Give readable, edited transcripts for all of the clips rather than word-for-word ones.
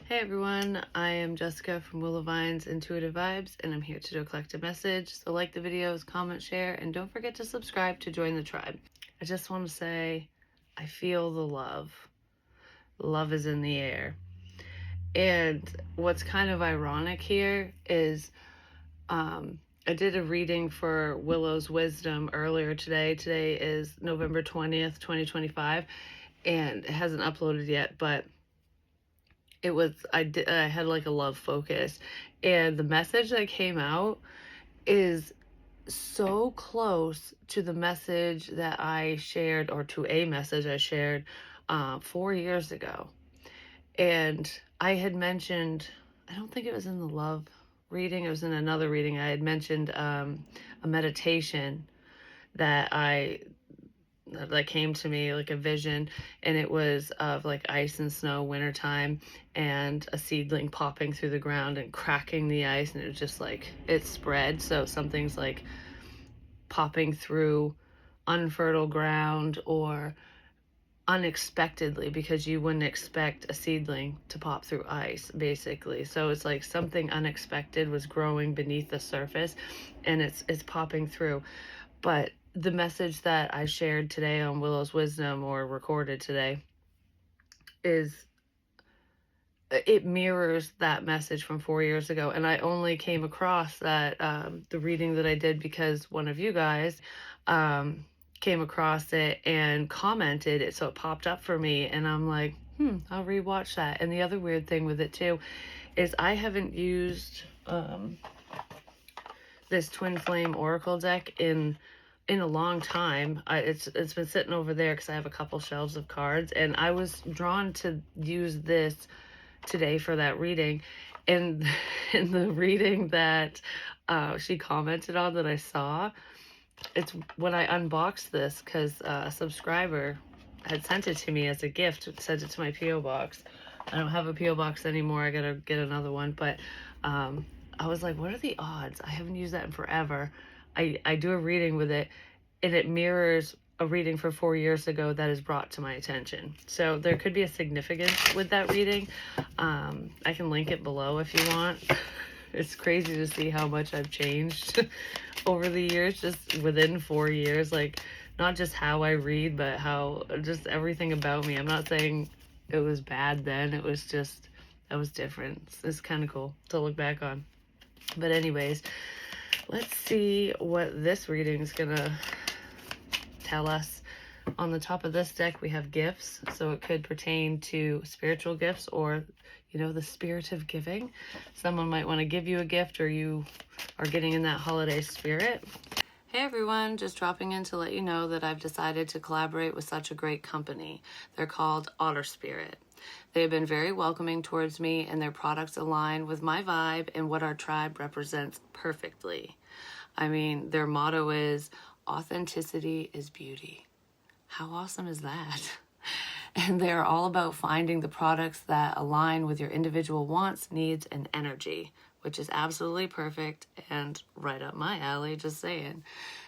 Hey everyone, I am Jessica from Willow Vine's Intuitive Vibes, and I'm here to do a collective message. So like the videos, comment, share, and don't forget to subscribe to join the tribe. I just want to say, I feel the love. Love is in the air. And what's kind of ironic here is I did a reading for Willow's Wisdom earlier today. Today is November 20th, 2025, and it hasn't uploaded yet, but I had like a love focus, and the message that came out is so close to the message that I shared, or to a message I shared 4 years ago. And I had mentioned, I don't think it was in the love reading, it was in another reading. I had mentioned a meditation that came to me, like a vision, and it was of like ice and snow, wintertime, and a seedling popping through the ground and cracking the ice, and it was just like it spread. So something's like popping through unfertile ground or unexpectedly, because you wouldn't expect a seedling to pop through ice, basically. So it's like something unexpected was growing beneath the surface, and it's popping through. But the message that I shared today on Willow's Wisdom, or recorded today, it mirrors that message from 4 years ago. And I only came across that, the reading that I did, because one of you guys came across it and commented it, so it popped up for me, and I'm like, I'll rewatch that. And the other weird thing with it too is I haven't used this Twin Flame Oracle deck in a long time. It's been sitting over there because I have a couple shelves of cards, and I was drawn to use this today for that reading. And in the reading that she commented on, that I saw, it's when I unboxed this, because a subscriber had sent it to me as a gift, sent it to my P.O. box. I don't have a P.O. box anymore. I gotta get another one. But I was like, what are the odds? I haven't used that in forever. I do a reading with it, and it mirrors a reading for 4 years ago that is brought to my attention. So there could be a significance with that reading. I can link it below if you want. It's crazy to see how much I've changed over the years, just within 4 years. Like, not just how I read, but how just everything about me. I'm not saying it was bad then. It was just, I was different. It's kind of cool to look back on. But anyways, let's see what this reading is gonna tell us. On the top of this deck, we have gifts, so it could pertain to spiritual gifts, or the spirit of giving. Someone might want to give you a gift, or you are getting in that holiday spirit. Hey everyone, just dropping in to let you know that I've decided to collaborate with such a great company. They're called Otter Spirit. They have been very welcoming towards me, and their products align with my vibe and what our tribe represents perfectly. I mean, their motto is, authenticity is beauty. How awesome is that? And they're all about finding the products that align with your individual wants, needs, and energy, which is absolutely perfect and right up my alley, just saying.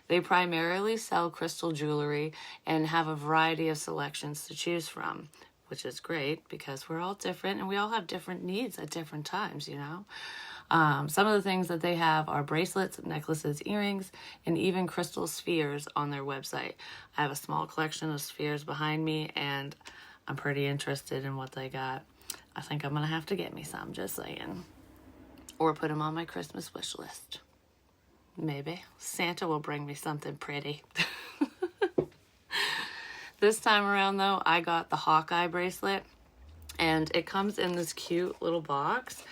They primarily sell crystal jewelry and have a variety of selections to choose from, which is great because we're all different and we all have different needs at different times, Some of the things that they have are bracelets, necklaces, earrings, and even crystal spheres on their website. I have a small collection of spheres behind me, and I'm pretty interested in what they got. I think I'm going to have to get me some, just saying. Or put them on my Christmas wish list. Maybe. Santa will bring me something pretty. This time around, though, I got the Hawkeye bracelet, and it comes in this cute little box.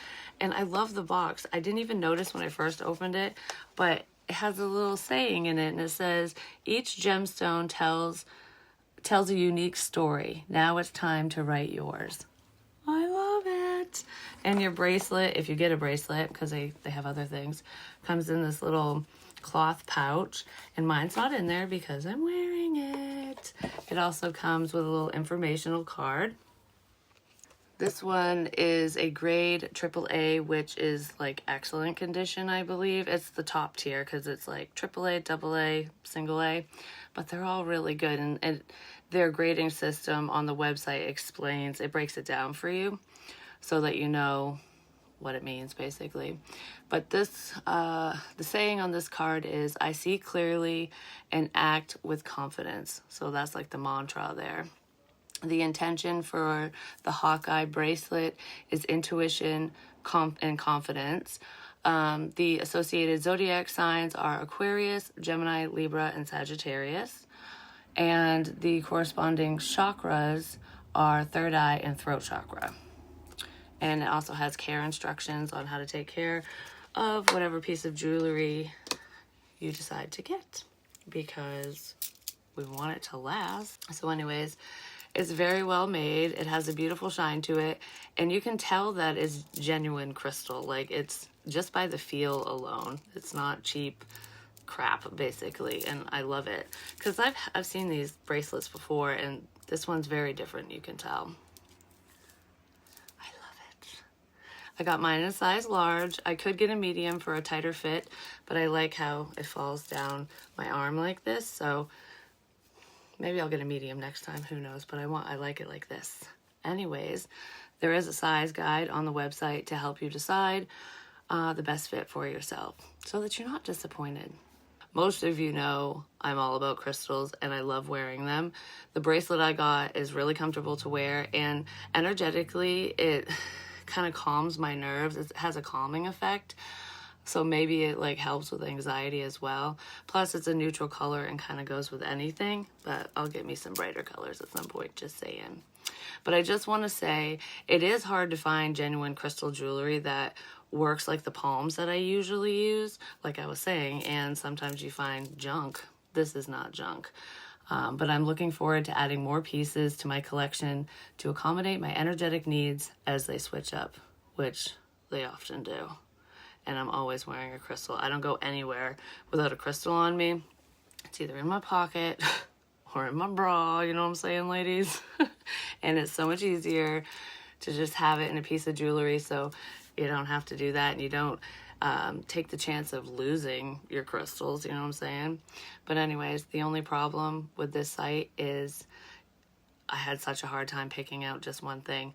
And I love the box. I didn't even notice when I first opened it, but it has a little saying in it, and it says, each gemstone tells a unique story. Now it's time to write yours. I love it. And your bracelet, if you get a bracelet, because they have other things, comes in this little cloth pouch, and mine's not in there because I'm wearing it. It also comes with a little informational card. This one is a grade AAA, which is like excellent condition, I believe. It's the top tier because it's like AAA, AA, single A, but they're all really good. And their grading system on the website explains, it breaks it down for you. so that you know what it means, basically. But this, the saying on this card is, I see clearly and act with confidence. So that's like the mantra there. The intention for the Hawkeye bracelet is intuition and confidence. The associated zodiac signs are Aquarius, Gemini, Libra, and Sagittarius. And the corresponding chakras are third eye and throat chakra. And it also has care instructions on how to take care of whatever piece of jewelry you decide to get, because we want it to last. So anyways, it's very well made. It has a beautiful shine to it, and you can tell that it's genuine crystal. Like, it's just by the feel alone. It's not cheap crap, basically, and I love it because I've seen these bracelets before, and this one's very different. You can tell. I love it. I got mine in a size large. I could get a medium for a tighter fit, but I like how it falls down my arm like this, so maybe I'll get a medium next time, who knows, but I like it like this. Anyways, there is a size guide on the website to help you decide the best fit for yourself so that you're not disappointed. Most of you know I'm all about crystals and I love wearing them. The bracelet I got is really comfortable to wear, and energetically it kind of calms my nerves. It has a calming effect. So maybe it like helps with anxiety as well. Plus it's a neutral color and kind of goes with anything, but I'll get me some brighter colors at some point, just saying. But I just want to say it is hard to find genuine crystal jewelry that works like the palms that I usually use, like I was saying, and sometimes you find junk. This is not junk. But I'm looking forward to adding more pieces to my collection to accommodate my energetic needs as they switch up, which they often do. And I'm always wearing a crystal. I don't go anywhere without a crystal on me. It's either in my pocket or in my bra, you know what I'm saying, ladies? And it's so much easier to just have it in a piece of jewelry, so you don't have to do that, and you don't take the chance of losing your crystals, you know what I'm saying? But anyways, the only problem with this site is I had such a hard time picking out just one thing.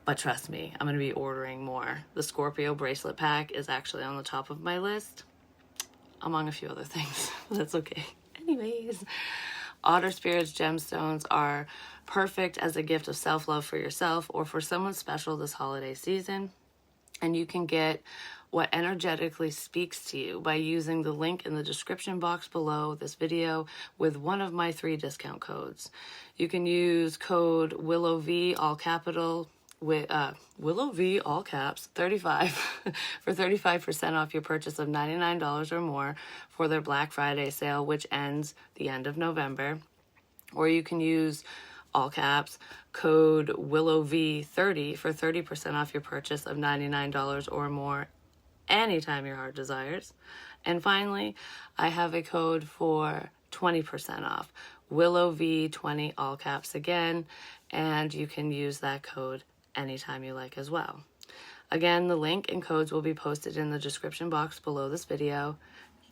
But trust me, I'm going to be ordering more. The Scorpio bracelet pack is actually on the top of my list, among a few other things. That's okay. Anyways, Otter Spirit's gemstones are perfect as a gift of self-love for yourself or for someone special this holiday season. And you can get what energetically speaks to you by using the link in the description box below this video with one of my 3 discount codes. You can use code WillowV, all capital, with Willow V, all caps, 35 for 35% off your purchase of $99 or more for their Black Friday sale, which ends the end of November. Or you can use all caps code WillowV30 for 30% off your purchase of $99 or more anytime your heart desires. And finally, I have a code for 20% off, WillowV20, all caps again, and you can use that code anytime you like as well. Again, the link and codes will be posted in the description box below this video.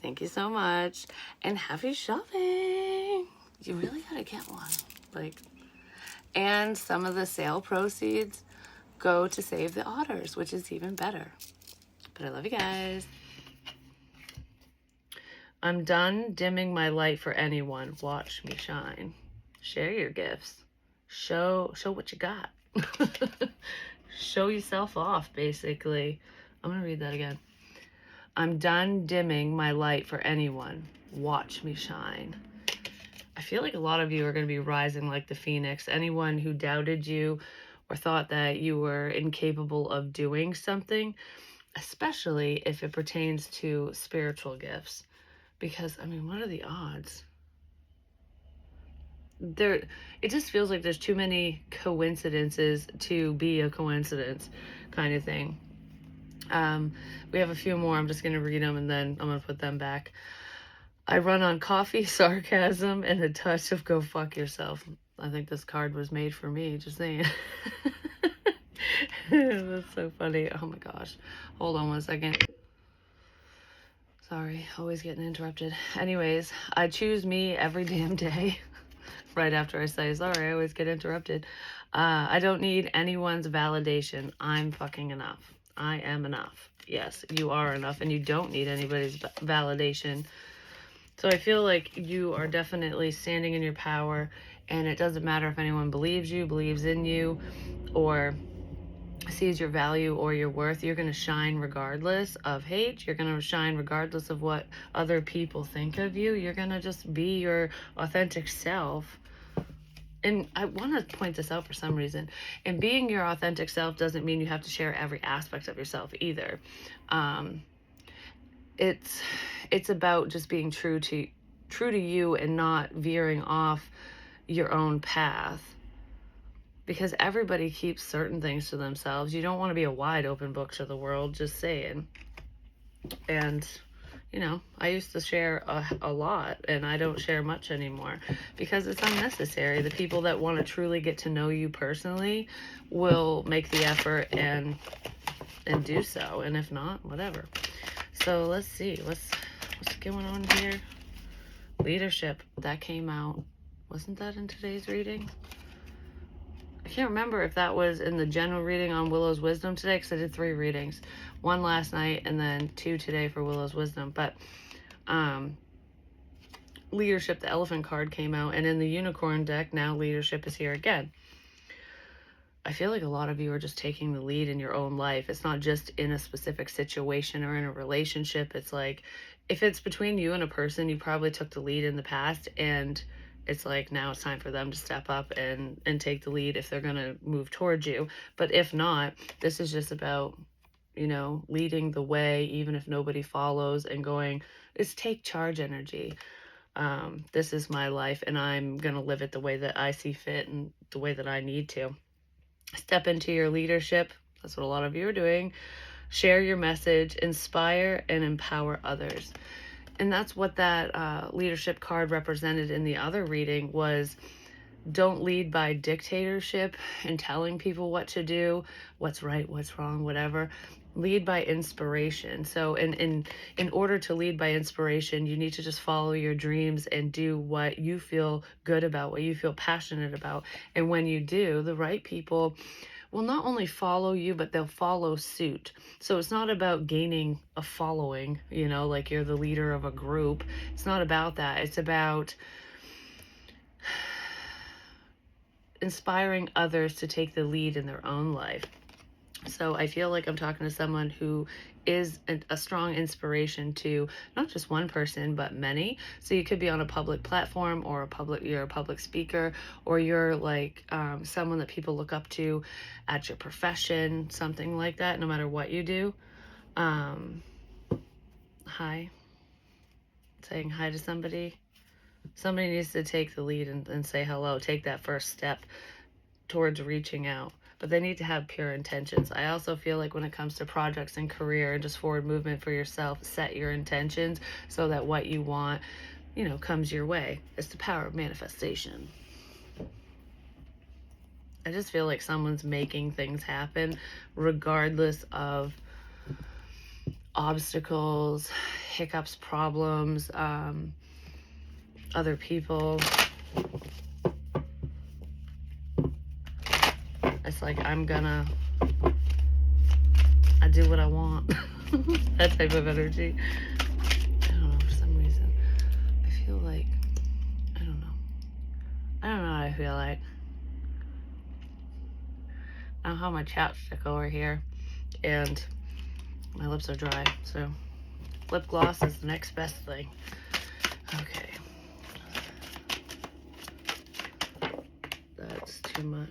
Thank you so much, and happy shopping! You really gotta get one. And some of the sale proceeds go to save the otters, which is even better. But I love you guys. I'm done dimming my light for anyone. Watch me shine. Share your gifts. Show what you got. Show yourself off, basically. I'm gonna read that again. I'm done dimming my light for anyone. Watch me shine. I feel like a lot of you are going to be rising like the phoenix. Anyone who doubted you or thought that you were incapable of doing something, especially if it pertains to spiritual gifts. Because, I mean, what are the odds? It just feels like there's too many coincidences to be a coincidence kind of thing. We have a few more. I'm just going to read them and then I'm going to put them back. I run on coffee, sarcasm, and a touch of go fuck yourself. I think this card was made for me, just saying. That's so funny. Oh my gosh. Hold on 1 second. Sorry, always getting interrupted. Anyways, I choose me every damn day. Right after I say sorry, I always get interrupted. I don't need anyone's validation. I'm fucking enough. I am enough. Yes, you are enough, and you don't need anybody's validation. So I feel like you are definitely standing in your power, and it doesn't matter if anyone believes you, believes in you, or sees your value or your worth. You're going to shine regardless of hate. You're going to shine regardless of what other people think of you. You're going to just be your authentic self. And I want to point this out for some reason. And being your authentic self doesn't mean you have to share every aspect of yourself either. It's about just being true to you and not veering off your own path, because everybody keeps certain things to themselves. You don't want to be a wide open book to the world, just saying. And I used to share a lot, and I don't share much anymore because it's unnecessary. The people that want to truly get to know you personally will make the effort and do so, and if not, whatever. So let's see what's going on here. Leadership, that came out. Wasn't that in today's reading? I can't remember if that was in the general reading on Willow's Wisdom today, because I did 3 readings. 1 last night and then 2 today for Willow's Wisdom. But leadership, the elephant card came out, and in the unicorn deck, now leadership is here again. I feel like a lot of you are just taking the lead in your own life. It's not just in a specific situation or in a relationship. It's like, if it's between you and a person, you probably took the lead in the past, and it's like now it's time for them to step up and take the lead if they're going to move towards you. But if not, this is just about, leading the way, even if nobody follows, and going, it's take charge energy. This is my life, and I'm going to live it the way that I see fit and the way that I need to. Step into your leadership. That's what a lot of you are doing. Share your message, inspire and empower others. And that's what that leadership card represented in the other reading was. Don't lead by dictatorship and telling people what to do, what's right, what's wrong, whatever. Lead by inspiration. So in order to lead by inspiration, you need to just follow your dreams and do what you feel good about, what you feel passionate about. And when you do, the right people will not only follow you, but they'll follow suit. So it's not about gaining a following, like you're the leader of a group. It's not about that. It's about inspiring others to take the lead in their own life. So I feel like I'm talking to someone who is a strong inspiration to not just one person, but many. So you could be on a public platform, or you're a public speaker, or you're like someone that people look up to at your profession, something like that, no matter what you do. Hi. Saying hi to somebody. Somebody needs to take the lead and say hello, take that first step towards reaching out. But they need to have pure intentions. I also feel like when it comes to projects and career and just forward movement for yourself, set your intentions so that what you want, comes your way. It's the power of manifestation. I just feel like someone's making things happen regardless of obstacles, hiccups, problems, other people. It's like, I do what I want. That type of energy. I don't know, for some reason. I feel like, I don't know how I feel like. I don't have my chapstick over here, and my lips are dry, so lip gloss is the next best thing. Okay. That's too much.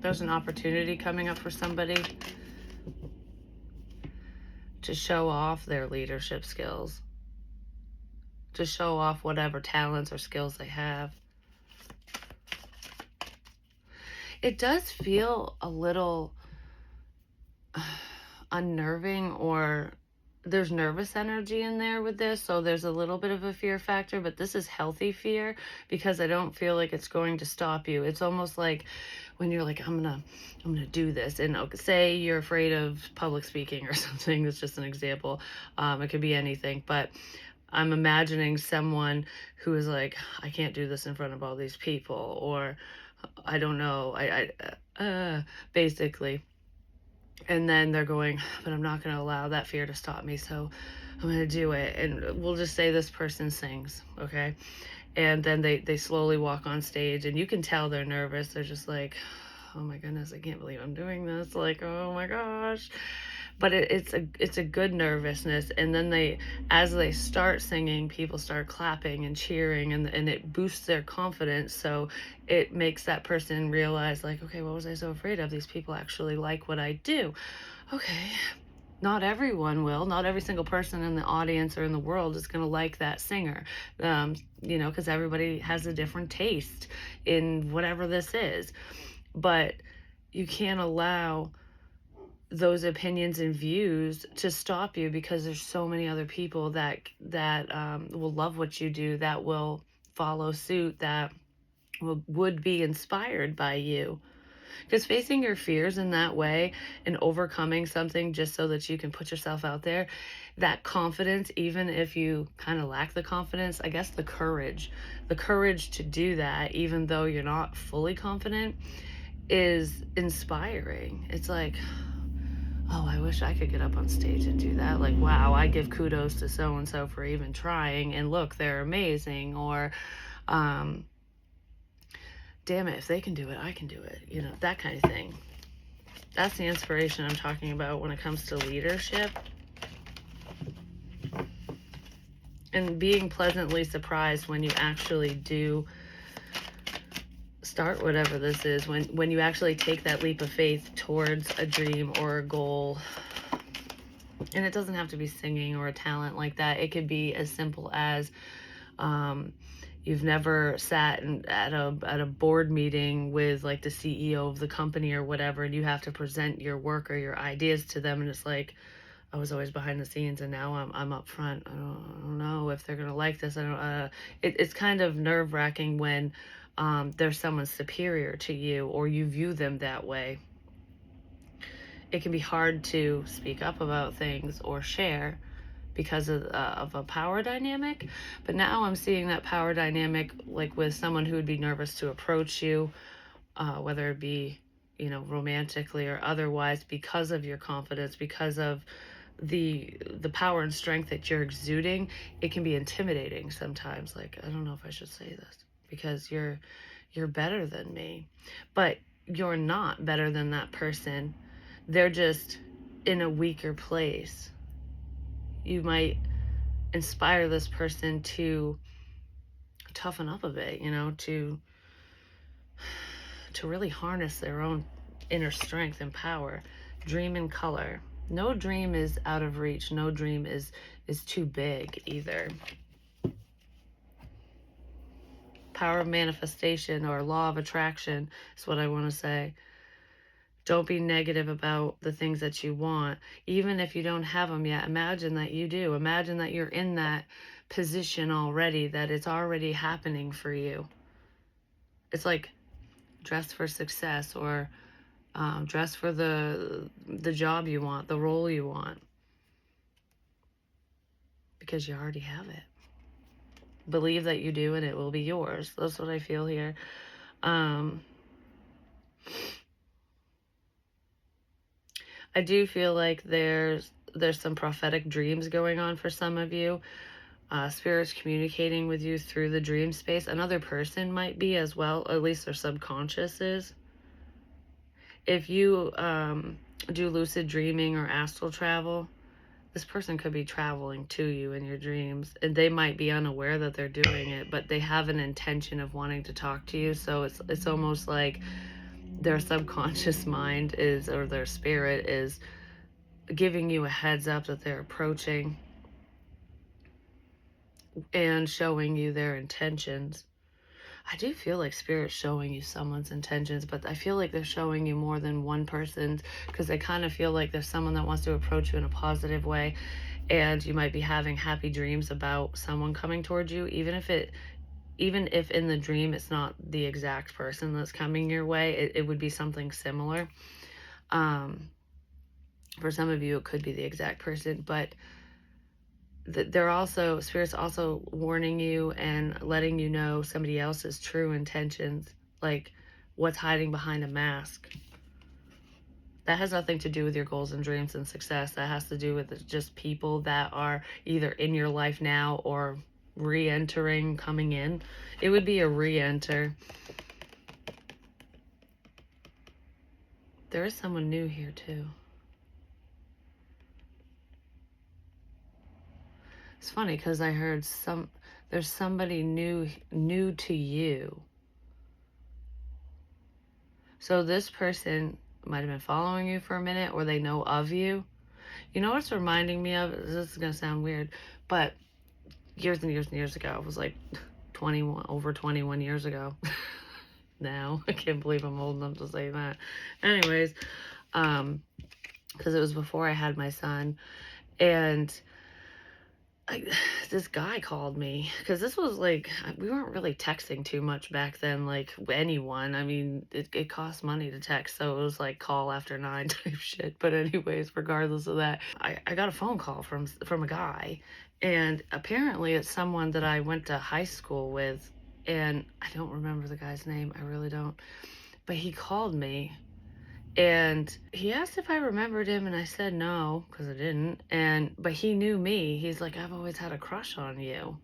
There's an opportunity coming up for somebody to show off their leadership skills, to show off whatever talents or skills they have. It does feel a little unnerving, or there's nervous energy in there with this, so there's a little bit of a fear factor, but this is healthy fear, because I don't feel like it's going to stop you. It's almost like when you're like, I'm gonna do this, and say you're afraid of public speaking or something. That's just an example. It could be anything, but I'm imagining someone who is like, I can't do this in front of all these people, or I don't know, basically. And then they're going, but I'm not going to allow that fear to stop me, so I'm going to do it. And we'll just say this person sings, okay? And then they slowly walk on stage, and you can tell they're nervous. They're just like, oh my goodness, I can't believe I'm doing this. Like, oh my gosh. But it's a good nervousness. And then as they start singing, people start clapping and cheering, and it boosts their confidence. So it makes that person realize, like, okay, what was I so afraid of? These people actually like what I do. Okay, not everyone will. Not every single person in the audience or in the world is going to like that singer, because everybody has a different taste in whatever this is. But you can't allow those opinions and views to stop you, because there's so many other people that will love what you do, that will follow suit, that would be inspired by you. Because facing your fears in that way and overcoming something just so that you can put yourself out there, that confidence, even if you kind of lack the confidence, I guess the courage to do that, even though you're not fully confident, is inspiring. It's like, oh, I wish I could get up on stage and do that. Like, wow, I give kudos to so and so for even trying, and look, they're amazing. Or, um, damn it, if they can do it, I can do it. That kind of thing. That's the inspiration I'm talking about when it comes to leadership. And being pleasantly surprised when you actually do start whatever this is, when you actually take that leap of faith towards a dream or a goal. And it doesn't have to be singing or a talent like that. It could be as simple as you've never sat at a board meeting with like the CEO of the company or whatever, and you have to present your work or your ideas to them, and it's like, I was always behind the scenes, and now I'm up front. I don't know if they're gonna like this. I don't. It's kind of nerve-wracking when there's someone superior to you, or you view them that way. It can be hard to speak up about things or share because of a power dynamic. But now I'm seeing that power dynamic like with someone who would be nervous to approach you, whether it be, romantically or otherwise, because of your confidence, because of the power and strength that you're exuding. It can be intimidating sometimes. Like, I don't know if I should say this because you're better than me. But you're not better than that person. They're just in a weaker place. You might inspire this person to toughen up a bit, to really harness their own inner strength and power. Dream in color. No dream is out of reach. No dream is too big either. Power of manifestation, or law of attraction, is what I want to say. Don't be negative about the things that you want. Even if you don't have them yet, imagine that you do. Imagine that you're in that position already, that it's already happening for you. It's like dress for success, or dress for the job you want, the role you want, because you already have it. Believe that you do, and it will be yours. That's what I feel here. I do feel like there's some prophetic dreams going on for some of you. Spirits communicating with you through the dream space. Another person might be as well, at least their subconscious is. If you do lucid dreaming or astral travel, this person could be traveling to you in your dreams, and they might be unaware that they're doing it, but they have an intention of wanting to talk to you. So it's almost like their subconscious mind is, or their spirit is, giving you a heads up that they're approaching and showing you their intentions. I do feel like spirit's showing you someone's intentions, but I feel like they're showing you more than one person's, because I kind of feel like there's someone that wants to approach you in a positive way, and you might be having happy dreams about someone coming towards you, even if in the dream it's not the exact person that's coming your way. It would be something similar. For some of you, it could be the exact person, but they're also, Spirit's also warning you and letting you know somebody else's true intentions, like what's hiding behind a mask. That has nothing to do with your goals and dreams and success. That has to do with just people that are either in your life now or re-entering, coming in. It would be a re-enter. There is someone new here too. It's funny because I heard there's somebody new to you. So this person might have been following you for a minute, or they know of you. You know what's reminding me of? This is gonna sound weird, but years and years and years ago, it was like 21 years ago. Now I can't believe I'm old enough to say that. Anyways, because it was before I had my son, and this guy called me, because this was like, we weren't really texting too much back then, like anyone. I mean, it cost money to text, so it was like call after 9 type shit. But anyways, regardless of that, I got a phone call from a guy, and apparently it's someone that I went to high school with, and I don't remember the guy's name, I really don't. But he called me, and he asked if I remembered him, and I said no, because I didn't. But he knew me. He's like, I've always had a crush on you.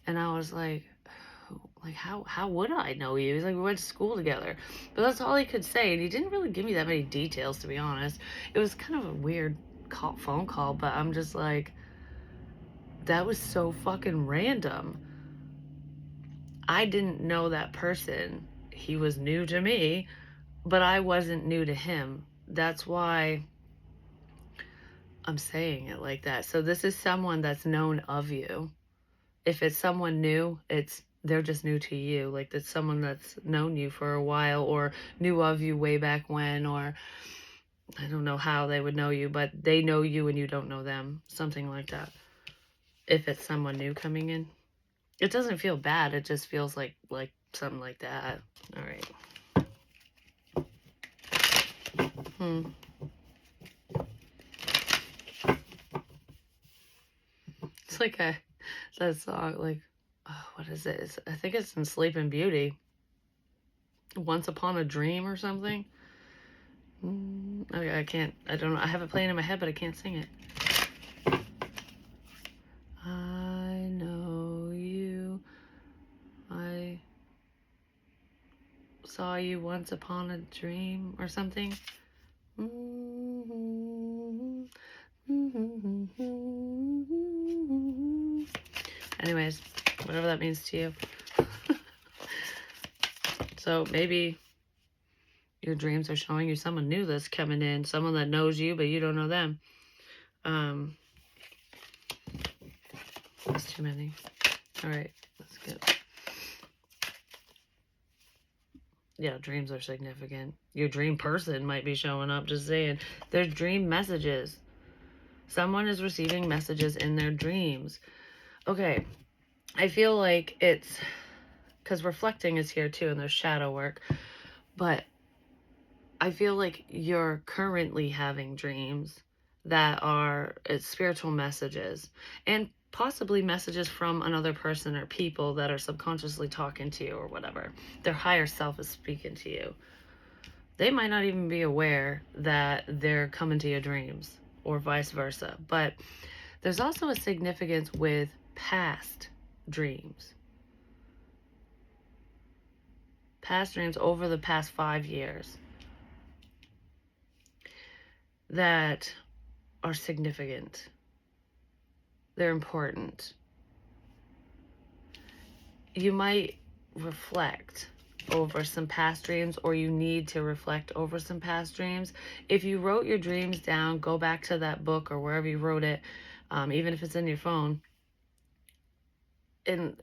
And I was like, how would I know you? He's like, we went to school together. But that's all he could say, and he didn't really give me that many details, to be honest. It was kind of a weird phone call, but I'm just like, that was so fucking random. I didn't know that person. He was new to me, but I wasn't new to him. That's why I'm saying it like that. So this is someone that's known of you. If it's someone new, they're just new to you. Like that's someone that's known you for a while, or knew of you way back when, or I don't know how they would know you, but they know you and you don't know them. Something like that. If it's someone new coming in. It doesn't feel bad. It just feels like something like that. All right. It's like that song, like, oh, what is it? I think it's in Sleeping Beauty. Once Upon a Dream or something. Okay, I don't know. I have it playing in my head, but I can't sing it. I know you. I saw you once upon a dream or something. Anyways, whatever that means to you. So maybe your dreams are showing you someone new that's coming in, someone that knows you, but you don't know them. That's too many. All right, let's get. Yeah, dreams are significant. Your dream person might be showing up, just saying. There's dream messages. Someone is receiving messages in their dreams. Okay, I feel like it's because reflecting is here too, and there's shadow work, but I feel like you're currently having dreams that are spiritual messages, and possibly messages from another person or people that are subconsciously talking to you or whatever. Their higher self is speaking to you. They might not even be aware that they're coming to your dreams, or vice versa. But there's also a significance with past dreams. Past dreams over the past 5 years that are significant. They're important. You might reflect over some past dreams, or you need to reflect over some past dreams. If you wrote your dreams down, go back to that book or wherever you wrote it, even if it's in your phone, and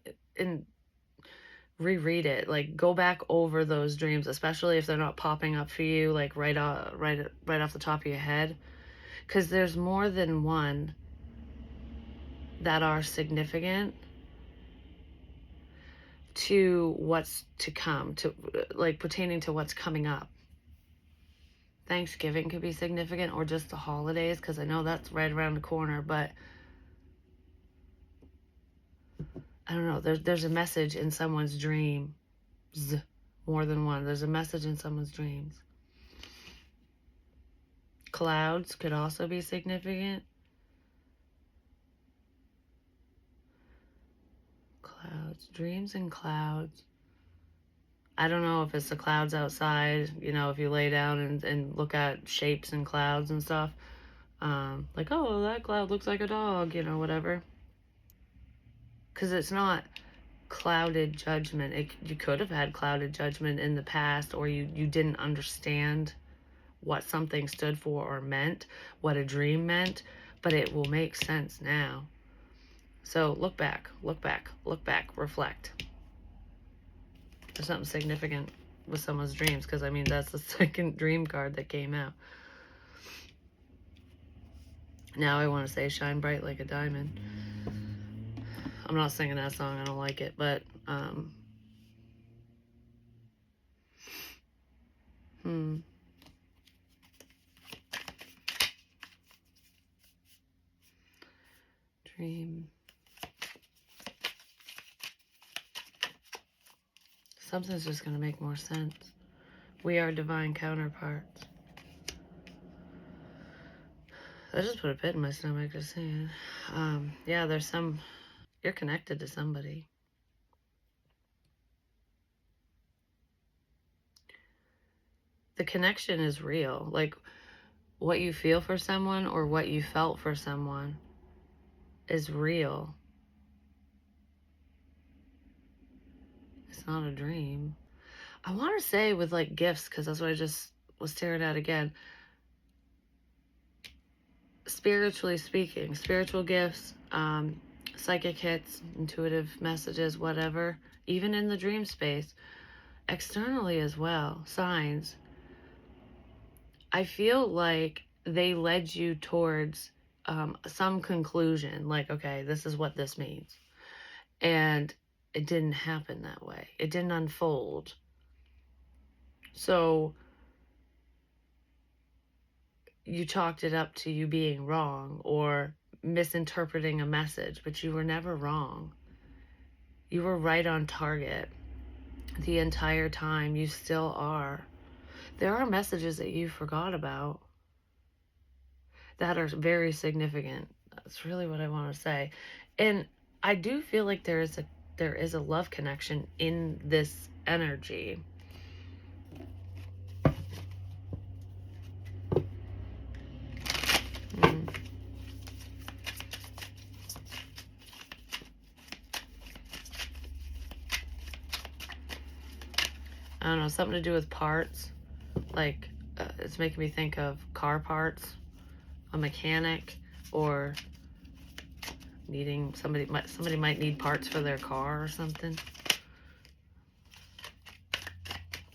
reread it. Like, go back over those dreams, especially if they're not popping up for you like right off the top of your head, because there's more than one that are significant to what's to come, to like pertaining to what's coming up. Thanksgiving could be significant, or just the holidays, because I know that's right around the corner, but I don't know, there's a message in someone's dream. More than one. There's a message in someone's dreams. Clouds could also be significant. Clouds, dreams and clouds. I don't know if it's the clouds outside, you know, if you lay down and look at shapes and clouds and stuff. Like, oh, that cloud looks like a dog, you know, whatever. Because it's not clouded judgment. You could have had clouded judgment in the past, or you didn't understand what something stood for or meant, what a dream meant, but it will make sense now. So look back, look back, look back, reflect. There's something significant with someone's dreams, because I mean, that's the second dream card that came out. Now I want to say shine bright like a diamond. I'm not singing that song, I don't like it, but dream. Something's just going to make more sense. We are divine counterparts. I just put a pit in my stomach just saying. Yeah, you're connected to somebody. The connection is real. Like, what you feel for someone or what you felt for someone is real. It's not a dream. I want to say with like gifts, because that's what I just was staring at again. Spiritually speaking, spiritual gifts, psychic hits, intuitive messages, whatever, even in the dream space, externally as well, signs. I feel like they led you towards some conclusion, like, okay, this is what this means. And it didn't happen that way. It didn't unfold. So you chalked it up to you being wrong or misinterpreting a message, but you were never wrong. You were right on target the entire time. You still are. There are messages that you forgot about that are very significant. That's really what I want to say. And I do feel like there is a love connection in this energy. I don't know, something to do with parts. Like, it's making me think of car parts, a mechanic, or needing somebody might need parts for their car or something.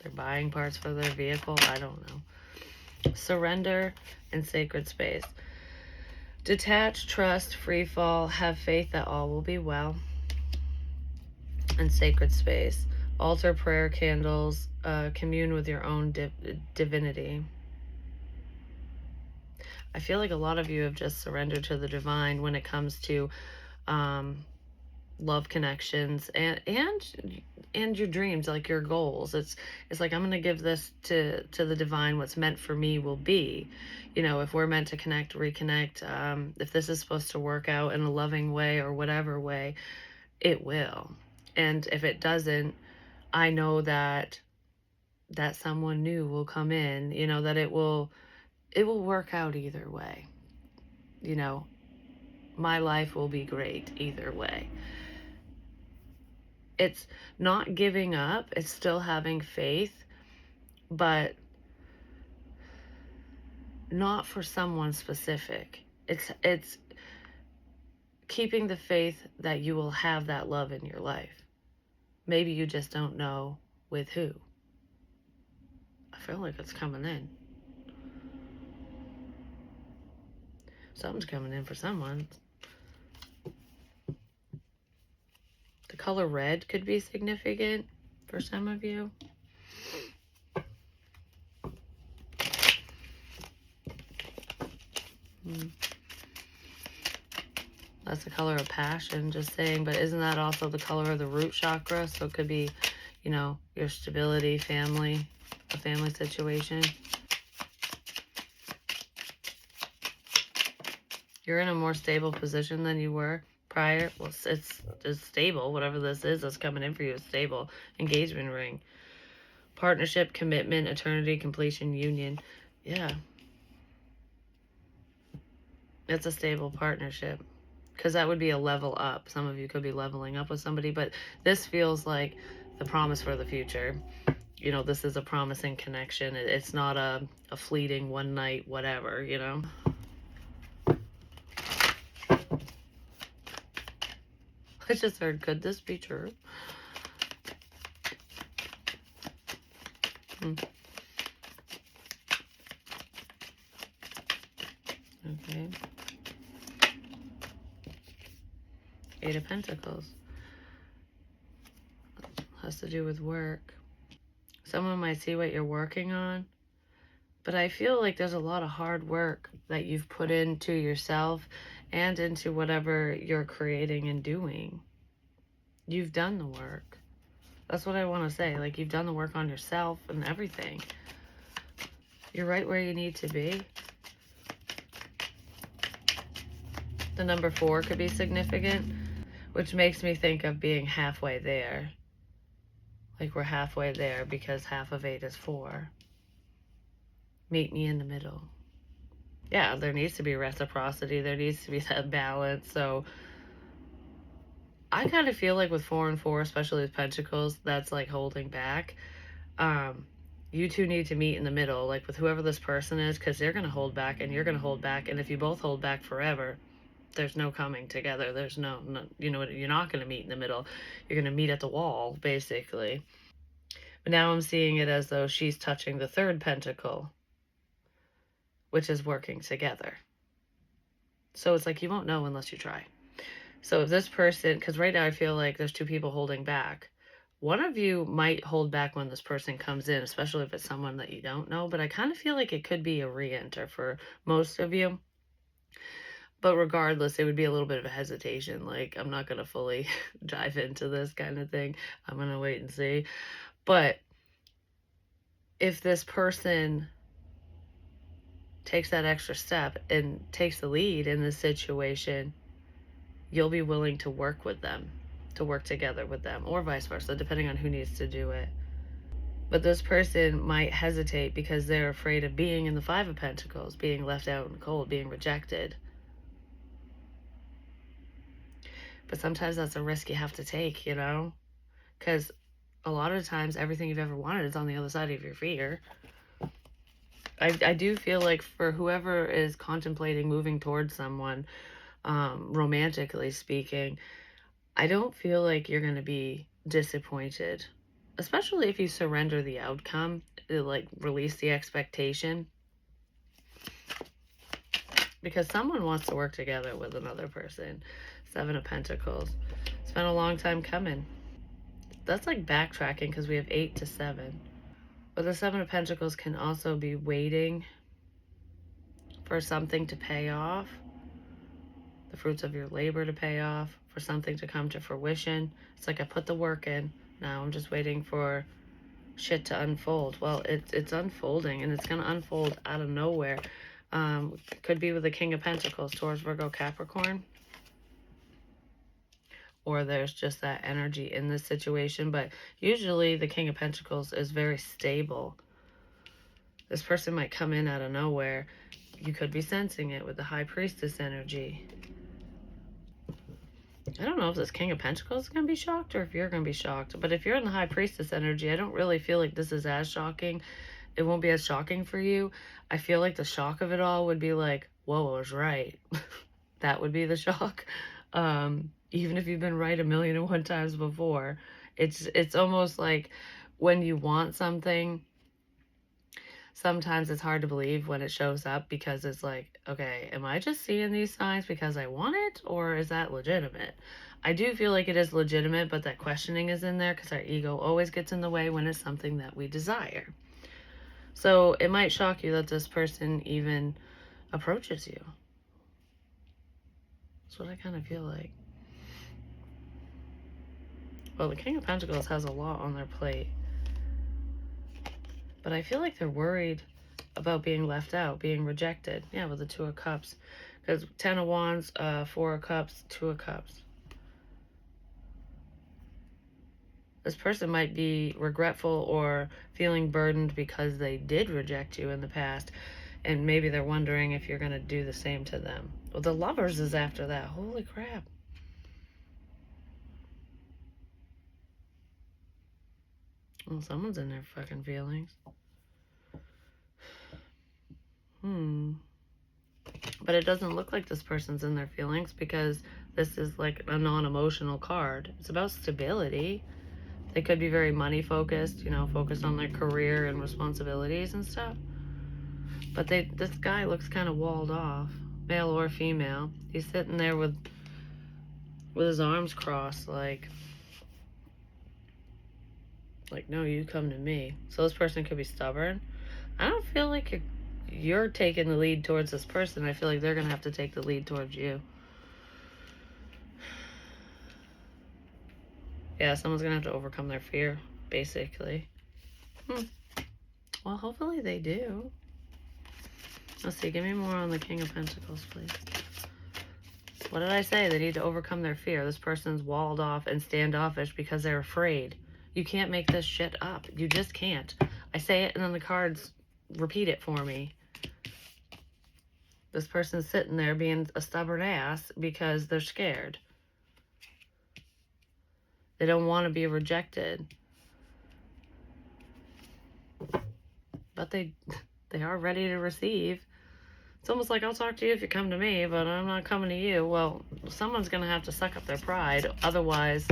They're buying parts for their vehicle. I don't know. Surrender and sacred space. Detach, trust, free fall, have faith that all will be well. And sacred space. Altar, prayer, candles, commune with your own divinity. I feel like a lot of you have just surrendered to the divine when it comes to love connections and your dreams, like your goals. It's like, I'm going to give this to the divine. What's meant for me will be. You know, if we're meant to connect, reconnect, if this is supposed to work out in a loving way or whatever way, it will. And if it doesn't, I know that someone new will come in, you know, that it will work out either way. You know, my life will be great either way. It's not giving up, it's still having faith, but not for someone specific. It's keeping the faith that you will have that love in your life. Maybe you just don't know with who. I feel like it's coming in. Something's coming in for someone. The color red could be significant for some of you. That's the color of passion, just saying. But isn't that also the color of the root chakra? So it could be, you know, your stability, family, a family situation. You're in a more stable position than you were prior. Well, it's stable. Whatever this is that's coming in for you is stable. Engagement ring. Partnership, commitment, eternity, completion, union. Yeah. It's a stable partnership. Because that would be a level up. Some of you could be leveling up with somebody, but this feels like the promise for the future. You know, this is a promising connection. It's not a fleeting one night whatever, you know. I just heard, could this be true? Okay. Eight of Pentacles. Has to do with work. Someone might see what you're working on, but I feel like there's a lot of hard work that you've put into yourself and into whatever you're creating and doing. You've done the work. That's what I want to say. Like, you've done the work on yourself and everything. You're right where you need to be. The number 4 could be significant, which makes me think of being halfway there. Like, we're halfway there because half of 8 is 4. Meet me in the middle. Yeah, there needs to be reciprocity. There needs to be that balance. So I kind of feel like with 4 and 4, especially with Pentacles, that's like holding back. You two need to meet in the middle, like with whoever this person is, because they're going to hold back and you're going to hold back. And if you both hold back forever, there's no coming together. There's no, you know, you're not going to meet in the middle. You're going to meet at the wall, basically. But now I'm seeing it as though she's touching the 3rd pentacle, which is working together. So it's like you won't know unless you try. So if this person, because right now I feel like there's 2 people holding back. One of you might hold back when this person comes in, especially if it's someone that you don't know. But I kind of feel like it could be a re-enter for most of you. But regardless, it would be a little bit of a hesitation. Like, I'm not going to fully dive into this kind of thing. I'm going to wait and see. But if this person takes that extra step and takes the lead in this situation, you'll be willing to work with them, to work together with them, or vice versa, depending on who needs to do it. But this person might hesitate because they're afraid of being in the 5 of Pentacles, being left out in the cold, being rejected. But sometimes that's a risk you have to take, you know? Because a lot of times everything you've ever wanted is on the other side of your fear. I do feel like for whoever is contemplating moving towards someone, romantically speaking, I don't feel like you're going to be disappointed, especially if you surrender the outcome, like release the expectation, because someone wants to work together with another person. 7 of Pentacles. It's been a long time coming. That's like backtracking because we have 8 to 7. But the 7 of Pentacles can also be waiting for something to pay off, the fruits of your labor to pay off, for something to come to fruition. It's like I put the work in. Now I'm just waiting for shit to unfold. Well, it's unfolding, and it's going to unfold out of nowhere. Could be with the King of Pentacles, Taurus, Virgo, Capricorn. Or there's just that energy in this situation. But usually the King of Pentacles is very stable. This person might come in out of nowhere. You could be sensing it with the High Priestess energy. I don't know if this King of Pentacles is going to be shocked or if you're going to be shocked. But if you're in the High Priestess energy, I don't really feel like this is as shocking. It won't be as shocking for you. I feel like the shock of it all would be like, whoa, I was right. That would be the shock. Even if you've been right 1,000,001 times before, it's almost like when you want something, sometimes it's hard to believe when it shows up, because it's like, okay, am I just seeing these signs because I want it, or is that legitimate? I do feel like it is legitimate, but that questioning is in there because our ego always gets in the way when it's something that we desire. So it might shock you that this person even approaches you. That's what I kind of feel like. Well, the King of Pentacles has a lot on their plate. But I feel like they're worried about being left out, being rejected. Yeah, with the Two of Cups. Because 10 of Wands, 4 of Cups, 2 of Cups. This person might be regretful or feeling burdened because they did reject you in the past. And maybe they're wondering if you're going to do the same to them. Well, the Lovers is after that. Holy crap. Well, someone's in their fucking feelings. But it doesn't look like this person's in their feelings because this is like a non-emotional card. It's about stability. They could be very money focused, you know, focused on their career and responsibilities and stuff. But this guy looks kind of walled off, male or female. He's sitting there with his arms crossed, like no, you come to me. So this person could be stubborn. I don't feel like you're taking the lead towards this person. I feel like they're gonna have to take the lead towards you. Yeah, someone's gonna have to overcome their fear, basically. Well, hopefully they do. Let's see, give me more on the King of Pentacles, please. What did I say? They need to overcome their fear. This person's walled off and standoffish because they're afraid. You can't make this shit up. You just can't. I say it and then the cards repeat it for me. This person's sitting there being a stubborn ass because they're scared. They don't want to be rejected. But they are ready to receive. It's almost like, I'll talk to you if you come to me, but I'm not coming to you. Well, someone's going to have to suck up their pride. Otherwise,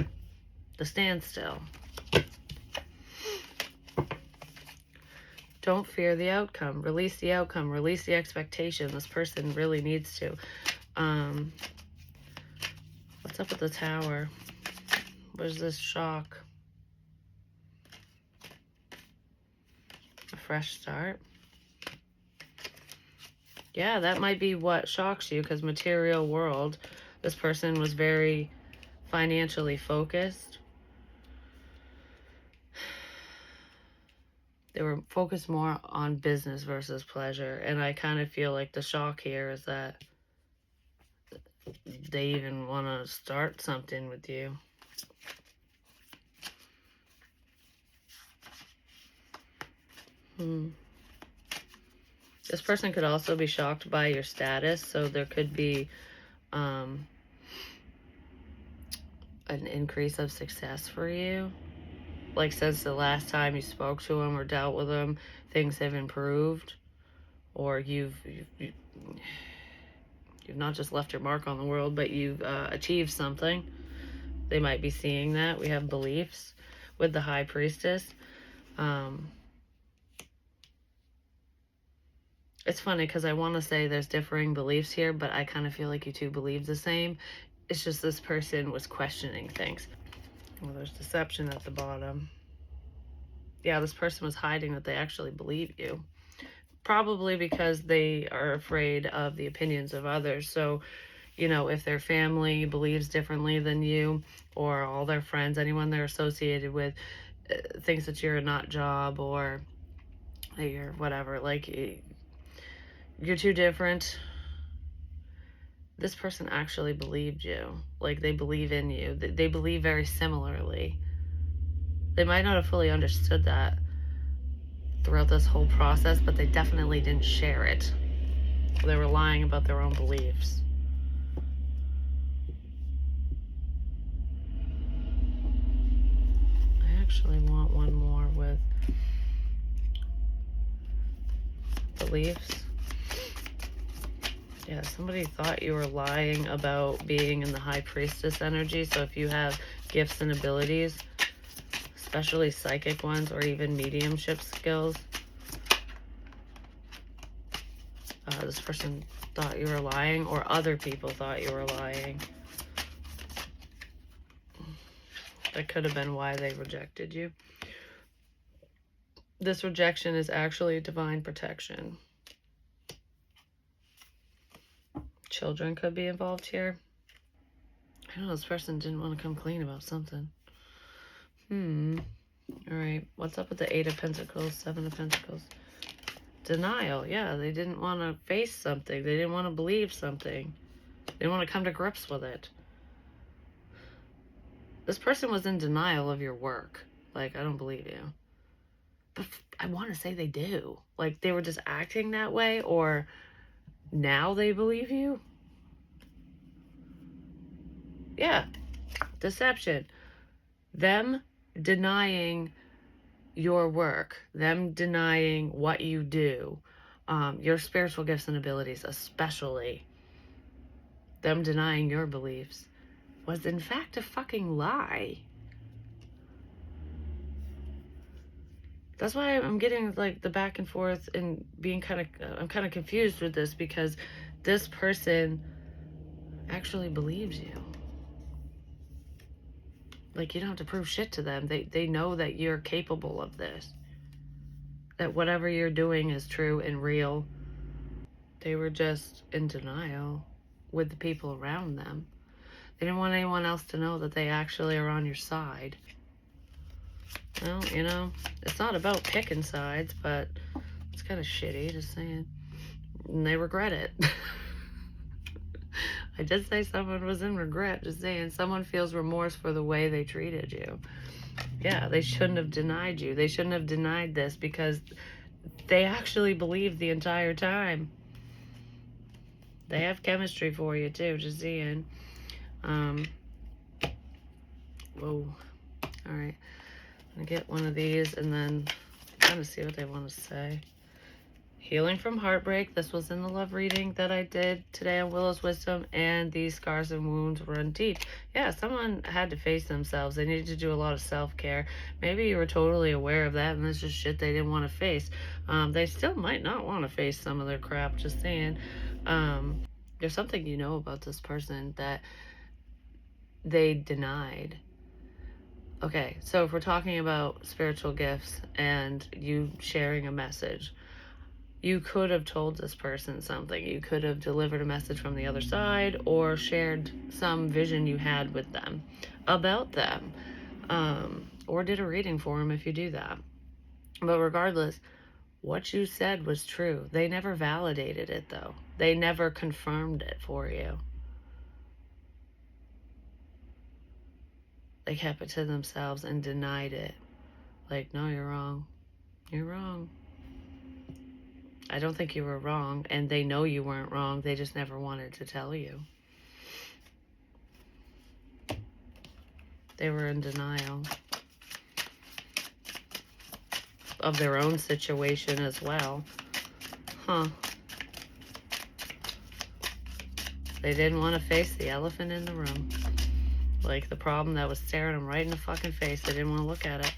the standstill. Don't fear the outcome. Release the outcome. Release the expectation. This person really needs to. What's up with the Tower? Where's this shock? A fresh start. Yeah, that might be what shocks you, because material world, this person was very financially focused. They were focused more on business versus pleasure. And I kind of feel like the shock here is that they even want to start something with you. This person could also be shocked by your status. So there could be an increase of success for you. Like, since the last time you spoke to him or dealt with him, things have improved. Or you've not just left your mark on the world, but you've achieved something. They might be seeing that. We have beliefs with the High Priestess. It's funny because I want to say there's differing beliefs here, but I kind of feel like you two believe the same. It's just this person was questioning things. Well, there's deception at the bottom. Yeah, this person was hiding that they actually believe you. Probably because they are afraid of the opinions of others. So, you know, if their family believes differently than you, or all their friends, anyone they're associated with, thinks that you're a nut job, or you're whatever, like, you're too different. This person actually believed you. Like, they believe in you. They believe very similarly. They might not have fully understood that throughout this whole process, but they definitely didn't share it. They were lying about their own beliefs. I actually want one more with beliefs. Yeah, somebody thought you were lying about being in the High Priestess energy. So if you have gifts and abilities, especially psychic ones or even mediumship skills, this person thought you were lying, or other people thought you were lying. That could have been why they rejected you. This rejection is actually divine protection. Children could be involved here. I don't know, this person didn't want to come clean about something. Alright, what's up with the 8 of Pentacles, 7 of Pentacles? Denial, yeah, they didn't want to face something. They didn't want to believe something. They didn't want to come to grips with it. This person was in denial of your work. Like, I don't believe you. But I want to say they do. Like, they were just acting that way, or now they believe you? Yeah, deception. Them denying your work, them denying what you do, your spiritual gifts and abilities, especially them denying your beliefs, was in fact a fucking lie. That's why I'm getting like the back and forth and being I'm kind of confused with this, because this person actually believes you. Like, you don't have to prove shit to them. They know that you're capable of this. That whatever you're doing is true and real. They were just in denial with the people around them. They didn't want anyone else to know that they actually are on your side. Well, you know, it's not about picking sides, but it's kind of shitty, just saying. And they regret it. I did say someone was in regret, just saying. Someone feels remorse for the way they treated you. Yeah, they shouldn't have denied you. They shouldn't have denied this, because they actually believed the entire time. They have chemistry for you too, just saying. Whoa. Alright. I'm gonna get one of these and then kind of see what they want to say. Healing from heartbreak. This was in the love reading that I did today on Willow's Wisdom. And these scars and wounds run deep. Yeah, someone had to face themselves. They needed to do a lot of self-care. Maybe you were totally aware of that and that's just shit they didn't want to face. They still might not want to face some of their crap, just saying. There's something you know about this person that they denied. Okay, so if we're talking about spiritual gifts and you sharing a message, you could have told this person something. You could have delivered a message from the other side, or shared some vision you had with them about them, or did a reading for them if you do that. But regardless, what you said was true. They never validated it, though. They never confirmed it for you. They kept it to themselves and denied it. Like, no, you're wrong. You're wrong. I don't think you were wrong, and they know you weren't wrong. They just never wanted to tell you. They were in denial of their own situation as well. Huh. They didn't want to face the elephant in the room. Like, the problem that was staring them right in the fucking face. They didn't want to look at it.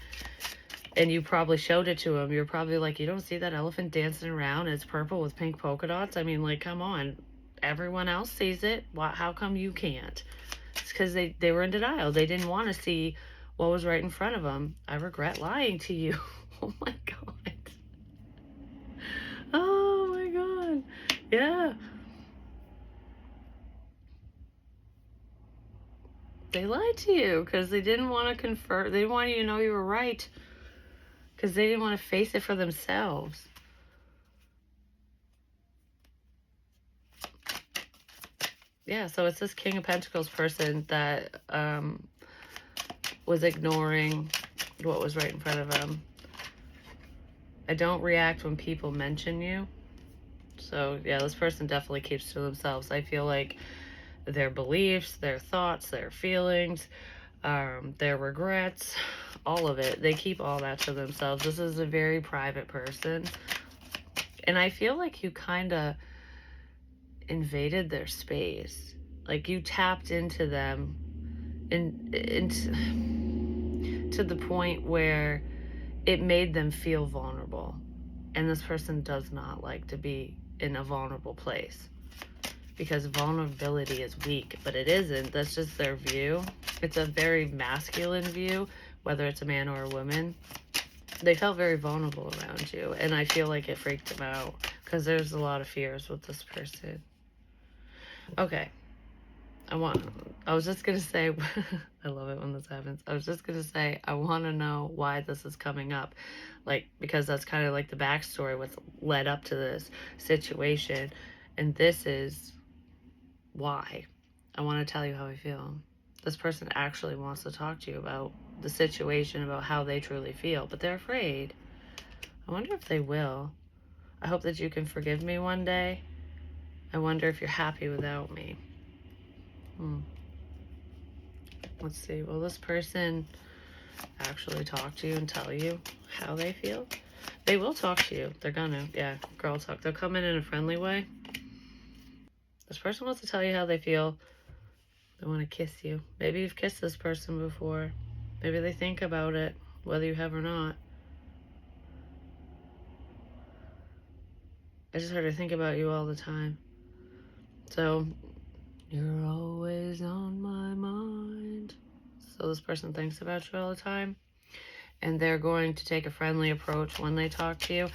And you probably showed it to them. You're probably like, you don't see that elephant dancing around? It's purple with pink polka dots. I mean, like, come on. Everyone else sees it. How come you can't? It's because they were in denial. They didn't want to see what was right in front of them. I regret lying to you. Oh my God. Oh my God. Yeah. They lied to you because they didn't want to confer. They wanted you to know you were right, because they didn't want to face it for themselves. Yeah, so it's this King of Pentacles person that was ignoring what was right in front of them. I don't react when people mention you. So, yeah, this person definitely keeps to themselves. I feel like their beliefs, their thoughts, their feelings, their regrets, all of it, they keep all that to themselves. This is a very private person. And I feel like you kind of invaded their space. Like, you tapped into them to the point where it made them feel vulnerable. And this person does not like to be in a vulnerable place, because vulnerability is weak, but it isn't. That's just their view. It's a very masculine view, whether it's a man or a woman. They felt very vulnerable around you, and I feel like it freaked them out, because there's a lot of fears with this person. Okay. I was just gonna say, I love it when this happens. I was just gonna say, I want to know why this is coming up. Like, because that's kind of like the backstory, what's led up to this situation. And this is why. I want to tell you how I feel. This person actually wants to talk to you about the situation, about how they truly feel, but they're afraid. I wonder if they will. I hope that you can forgive me one day. I wonder if you're happy without me. Let's see. Will this person actually talk to you and tell you how they feel? They will talk to you. They're gonna. Yeah, girl talk. They'll come in a friendly way. This person wants to tell you how they feel. They want to kiss you. Maybe you've kissed this person before. Maybe they think about it, whether you have or not. I just heard her think about you all the time. So, you're always on my mind. So this person thinks about you all the time. And they're going to take a friendly approach when they talk to you.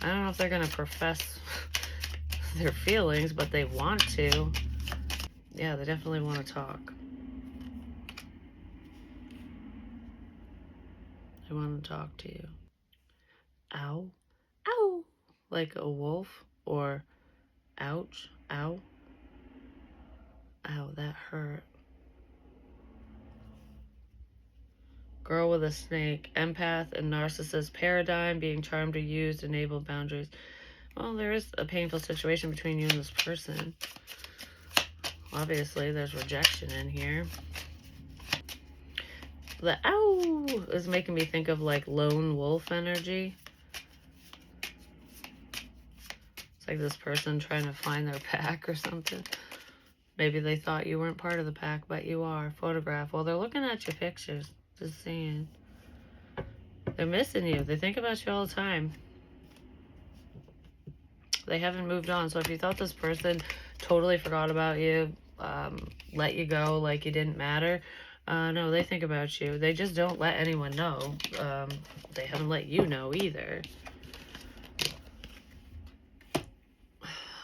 I don't know if they're going to profess their feelings, but they want to. Yeah, they definitely want to talk. They want to talk to you. Ow. Ow. Like a wolf, or ouch. Ow. Ow, that hurt. Girl with a snake, empath and narcissist paradigm, being charmed to use, enable boundaries. Well, there is a painful situation between you and this person. Obviously, there's rejection in here. The ow is making me think of like lone wolf energy. It's like this person trying to find their pack or something. Maybe they thought you weren't part of the pack, but you are. Photograph. Well, they're looking at your pictures. Just saying. They're missing you. They think about you all the time. They haven't moved on. So if you thought this person totally forgot about you, let you go like you didn't matter, no, they think about you. They just don't let anyone know. They haven't let you know either.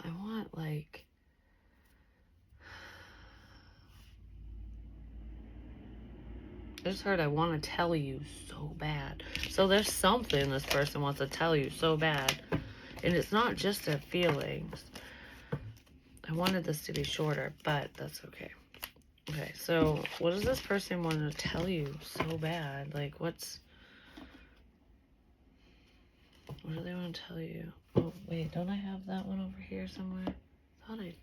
I want, like... I just heard I want to tell you so bad. So there's something this person wants to tell you so bad. And it's not just their feelings. I wanted this to be shorter, but that's okay. Okay, so what does this person want to tell you so bad? Like, what do they want to tell you? Oh, wait, don't I have that one over here somewhere? I thought I...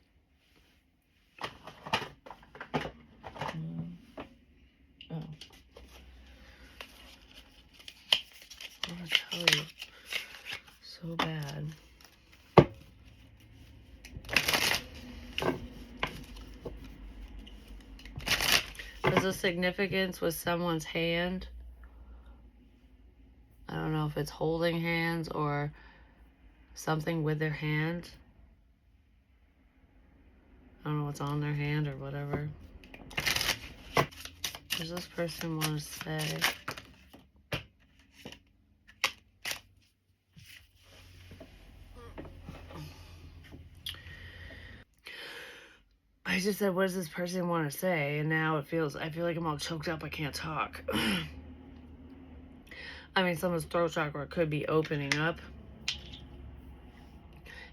Oh. I want to tell you so bad. There's a significance with someone's hand. I don't know if it's holding hands or something with their hand. I don't know what's on their hand or whatever. What does this person want to say? I just said, what does this person want to say? And now I feel like I'm all choked up. I can't talk. I mean, someone's throat chakra could be opening up.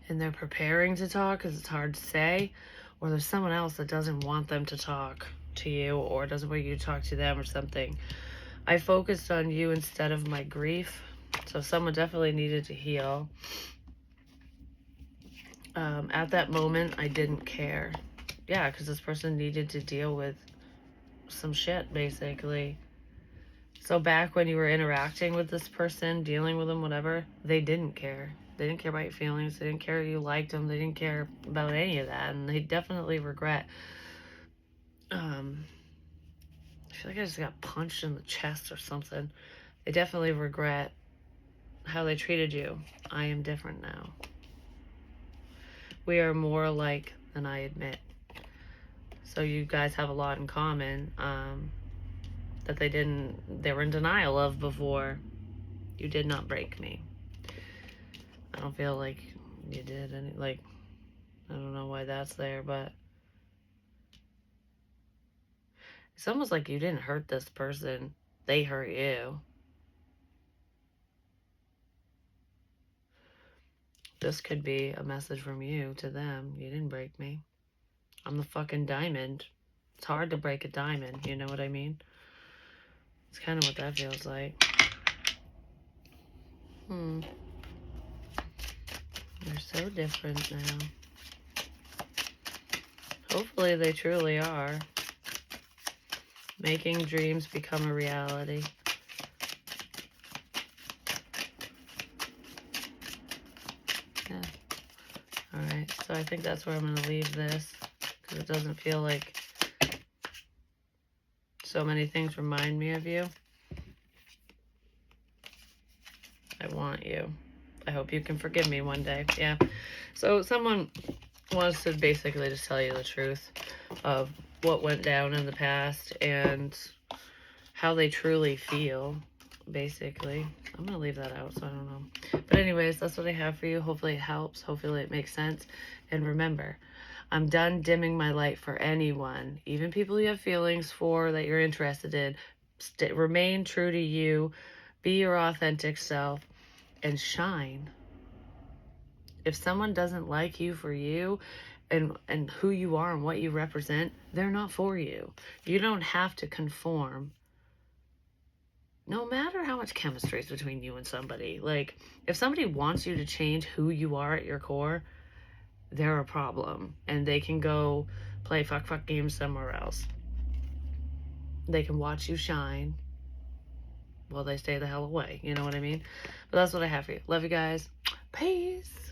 And they're preparing to talk because it's hard to say. Or there's someone else that doesn't want them to talk to you, or doesn't want you to talk to them or something. I focused on you instead of my grief. So someone definitely needed to heal. At that moment, I didn't care. Yeah, because this person needed to deal with some shit, basically. So back when you were interacting with this person, dealing with them, whatever, they didn't care. They didn't care about your feelings. They didn't care you liked them. They didn't care about any of that. And they definitely regret. I feel like I just got punched in the chest or something. They definitely regret how they treated you. I am different now. We are more alike than I admit. So you guys have a lot in common that they were in denial of before. You did not break me. I don't feel like you did any, like, I don't know why that's there, but It's almost like you didn't hurt this person. They hurt you. This could be a message from you to them. You didn't break me. I'm the fucking diamond. It's hard to break a diamond, you know what I mean? It's kind of what that feels like. They're so different now. Hopefully they truly are. Making dreams become a reality. Yeah. Alright, so I think that's where I'm going to leave this. Because it doesn't feel like so many things remind me of you. I want you. I hope you can forgive me one day. Yeah. So someone wants to basically just tell you the truth of what went down in the past and how they truly feel, basically. I'm going to leave that out, so I don't know. But anyways, that's what I have for you. Hopefully it helps. Hopefully it makes sense. And remember, I'm done dimming my light for anyone, even people you have feelings for that you're interested in. Remain true to you. Be your authentic self and shine. If someone doesn't like you for you and who you are and what you represent, they're not for you. You don't have to conform. No matter how much chemistry is between you and somebody. Like, if somebody wants you to change who you are at your core, they're a problem. And they can go play fuck games somewhere else. They can watch you shine while they stay the hell away. You know what I mean? But that's what I have for you. Love you guys. Peace.